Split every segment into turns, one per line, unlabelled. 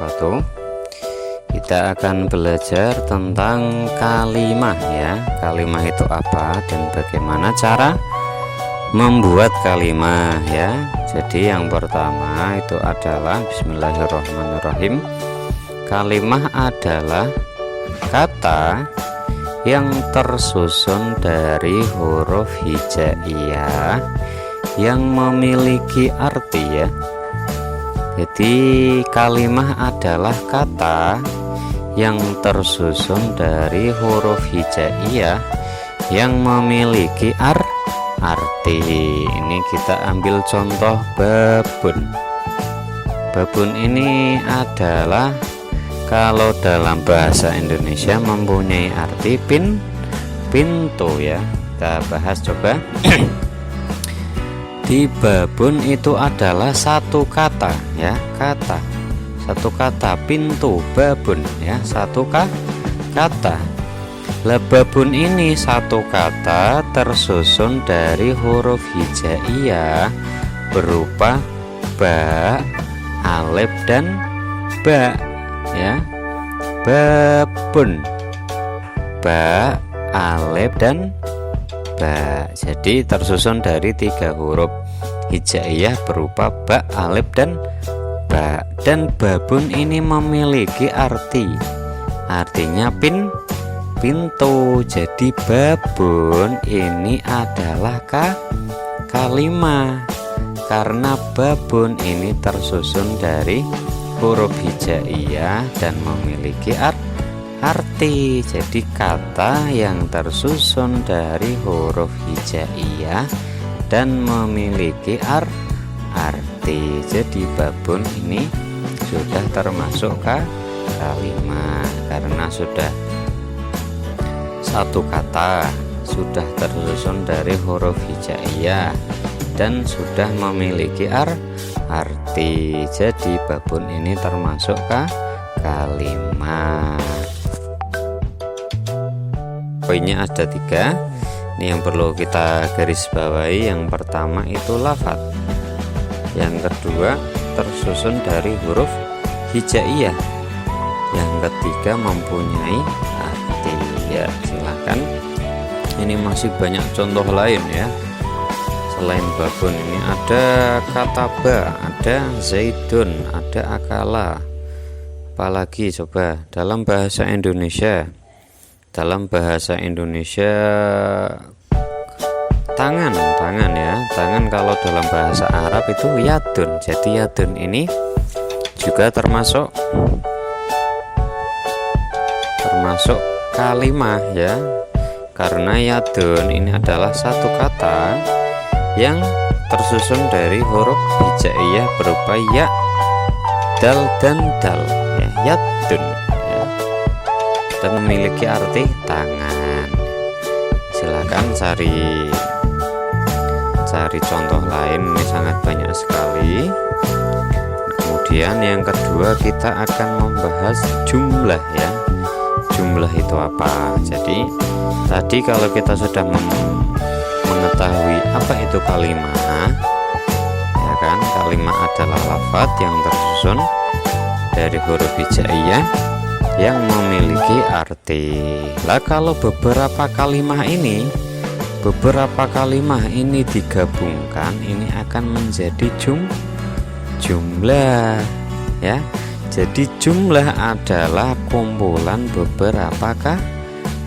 wabarakatuh. Kita akan belajar tentang kalimah ya. Kalimah itu apa dan bagaimana cara membuat kalimah ya. Jadi yang pertama itu adalah bismillahirrahmanirrahim. Kalimah adalah kata yang tersusun dari huruf hijaiyah yang memiliki arti ya. Jadi kalimah adalah kata yang tersusun dari huruf hijaiyah yang memiliki arti. Ini kita ambil contoh babun. Babun ini adalah kalau dalam bahasa Indonesia mempunyai arti pintu ya. Kita bahas coba. Di babun itu adalah satu kata ya, satu kata pintu babun ya, satu kata. Babun ini satu kata tersusun dari huruf hijaiyah berupa ba, alif dan ba ya. Babun, ba, alif dan ba. Jadi tersusun dari 3 huruf hijaiyah berupa ba, alif dan ba. Dan babun ini memiliki artinya pintu. Jadi babun ini adalah kalimah karena babun ini tersusun dari huruf hijaiyah dan memiliki arti. Jadi kata yang tersusun dari huruf hijaiyah dan memiliki arti. Jadi babun ini sudah termasuk kalimah karena sudah satu kata, sudah tersusun dari huruf hijaiyah dan sudah memiliki arti. Jadi babun ini termasuk kalimah. Poinnya ada 3. Ini yang perlu kita garis bawahi. Yang pertama itu lafadz, yang kedua tersusun dari huruf hijaiyah, yang ketiga mempunyai arti ya. Silahkan, ini masih banyak contoh lain ya. Selain babun ini ada kataba, ada zaidun, ada akala. Apalagi coba dalam bahasa Indonesia. Dalam bahasa Indonesia tangan ya. Tangan kalau dalam bahasa Arab itu yadun. Jadi yadun ini juga termasuk kalimah ya. Karena yadun ini adalah satu kata yang tersusun dari huruf hijaiyah berupa ya, dal dan dal ya, yadun ya, dan memiliki arti tangan. Silakan cari contoh lain, ini sangat banyak sekali. Kemudian yang kedua kita akan membahas jumlah ya. Jumlah itu apa? Jadi tadi kalau kita sudah mengetahui apa itu kalimah ya kan, kalimah adalah lafadz yang tersusun dari huruf hijaiyah yang memiliki arti. Lah kalau beberapa kalimah ini digabungkan, ini akan menjadi jumlah ya. Jadi jumlah adalah kumpulan beberapa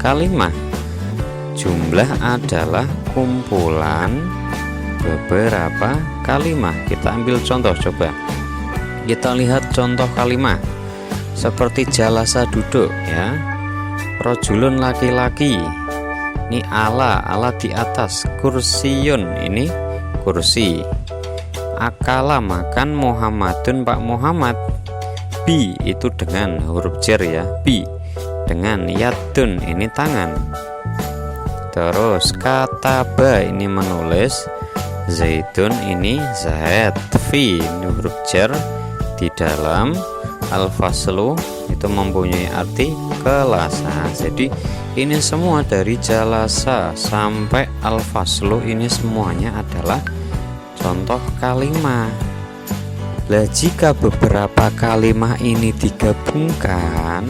kalimah. Jumlah adalah kumpulan beberapa kalimah. Kita ambil contoh coba. Kita lihat contoh kalimah seperti jalasa duduk ya. Rojulun laki-laki. Ini ala di atas. Kursiyun ini kursi. Akala makan, Muhammadun Pak Muhammad. Bi itu dengan huruf jar ya. Bi dengan yadun ini tangan. Terus kataba ini menulis, zaidun ini zaid, fi ini huruf jar di dalam, al-faslu itu mempunyai arti kelas. Nah, jadi ini semua dari jalasa sampai al-faslu ini semuanya adalah contoh kalimah. Lah jika beberapa kalimat ini digabungkan,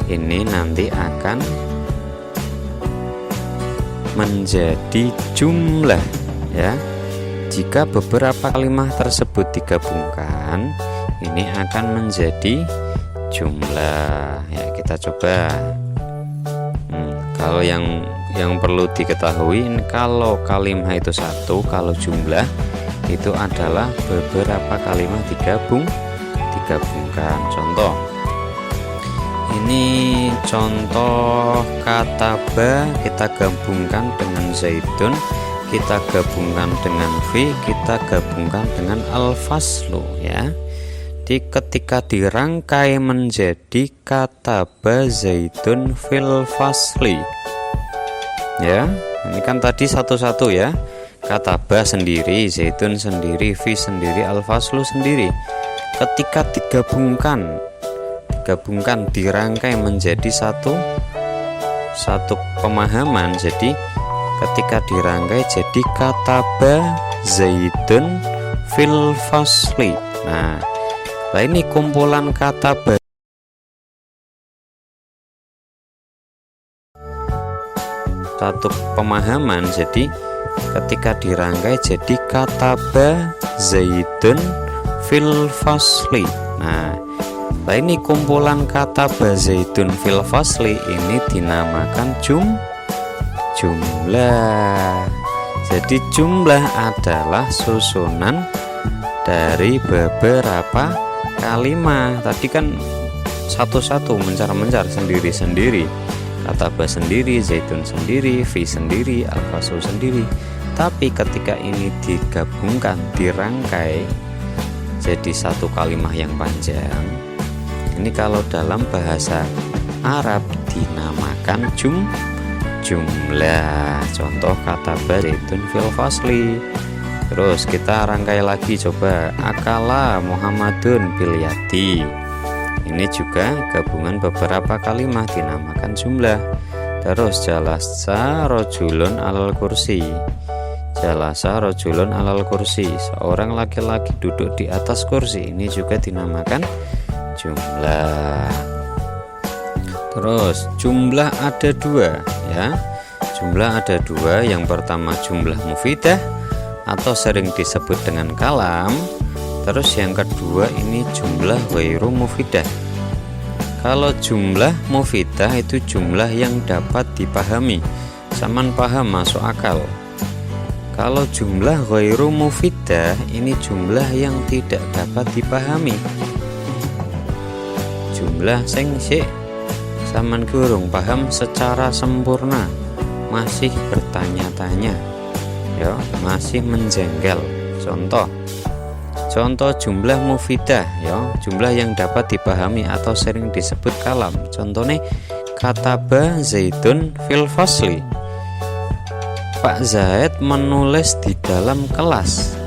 ini nanti akan menjadi jumlah ya. Jika beberapa kalimat tersebut digabungkan, ini akan menjadi jumlah ya. Kita coba. Kalau yang perlu diketahui, kalau kalimat itu satu, kalau jumlah itu adalah beberapa kalimat digabungkan. Contoh, ini contoh kata ba kita gabungkan dengan zaitun, kita gabungkan dengan fi, kita gabungkan dengan al-faslu ya. Ketika dirangkai menjadi kata ba zaitun fil fasli ya. Ini kan tadi satu-satu ya, kata ba sendiri, zaitun sendiri, fi sendiri, al-faslu sendiri. Ketika digabungkan dirangkai menjadi satu pemahaman. Jadi ketika dirangkai jadi kata ba zaitun fil fasli. Nah ini kumpulan kata ba satu pemahaman. Jadi ketika dirangkai jadi kata ba zaitun fil fasli. Nah ini kumpulan kata ba zaitun fil fasli ini dinamakan jumlah. Jadi jumlah adalah susunan dari beberapa kalimat. Tadi kan satu-satu mencar-mencar sendiri-sendiri, kata ba sendiri, zaitun sendiri, fi sendiri, al-faslu sendiri. Tapi ketika ini digabungkan, dirangkai jadi satu kalimat yang panjang, ini kalau dalam bahasa Arab dinamakan jumlah. Contoh kata ba zaitun fil fasli. Terus kita rangkai lagi, coba akala Muhammadun bil yadi. Ini juga gabungan beberapa kalimat dinamakan jumlah. Terus jalasa rojulun alal kursi. Jalasa rojulun alal kursi, seorang laki-laki duduk di atas kursi. Ini juga dinamakan jumlah. Terus jumlah ada dua ya. Jumlah ada dua. Yang pertama jumlah mufidah atau sering disebut dengan kalam. Terus yang kedua ini jumlah ghairu mufidah. Kalau jumlah mufidah itu jumlah yang dapat dipahami, saman paham, masuk akal. Kalau jumlah ghairu mufidah ini jumlah yang tidak dapat dipahami, jumlah sing sik saman kurung paham secara sempurna, masih bertanya-tanya ya, masih menjengkel. Contoh jumlah mufidah ya, jumlah yang dapat dipahami atau sering disebut kalam. Contohnya kata ba zaitun fil fasli. Pak Zaid menulis di dalam kelas.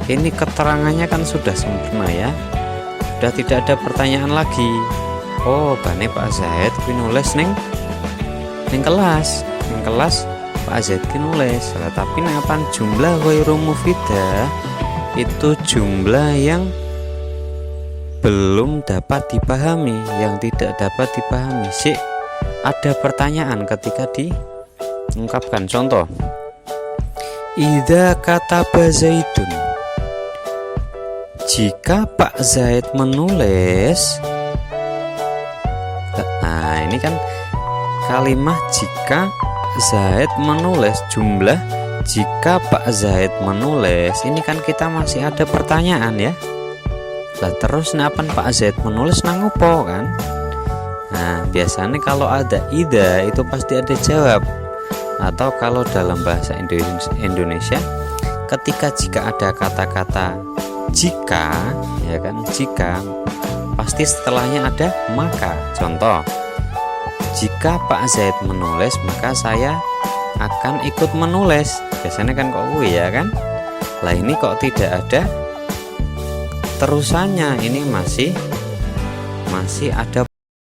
Ini keterangannya kan sudah sempurna ya, sudah tidak ada pertanyaan lagi. Oh bane Pak Zaid nulis neng kelas Pak Zaid nulis. Tapi napan jumlah ghairu mufidah itu jumlah yang belum dapat dipahami, yang tidak dapat dipahami. Ada pertanyaan ketika diungkapkan. Contoh, idza kataba Zaidun, jika Pak Zaid menulis. Nah ini kan kalimat jika Zaid menulis, jumlah jika Pak Zaid menulis. Ini kan kita masih ada pertanyaan ya. Lah terus napan Pak Zaid menulis nangopo kan? Nah biasanya kalau ada ida itu pasti ada jawab. Atau kalau dalam bahasa Indonesia ketika jika ada kata-kata jika ya kan, jika pasti setelahnya ada maka. Contoh, jika Pak Zaid menulis maka saya akan ikut menulis. Biasanya kan kok ya kan. Lah ini kok tidak ada terusannya, ini masih ada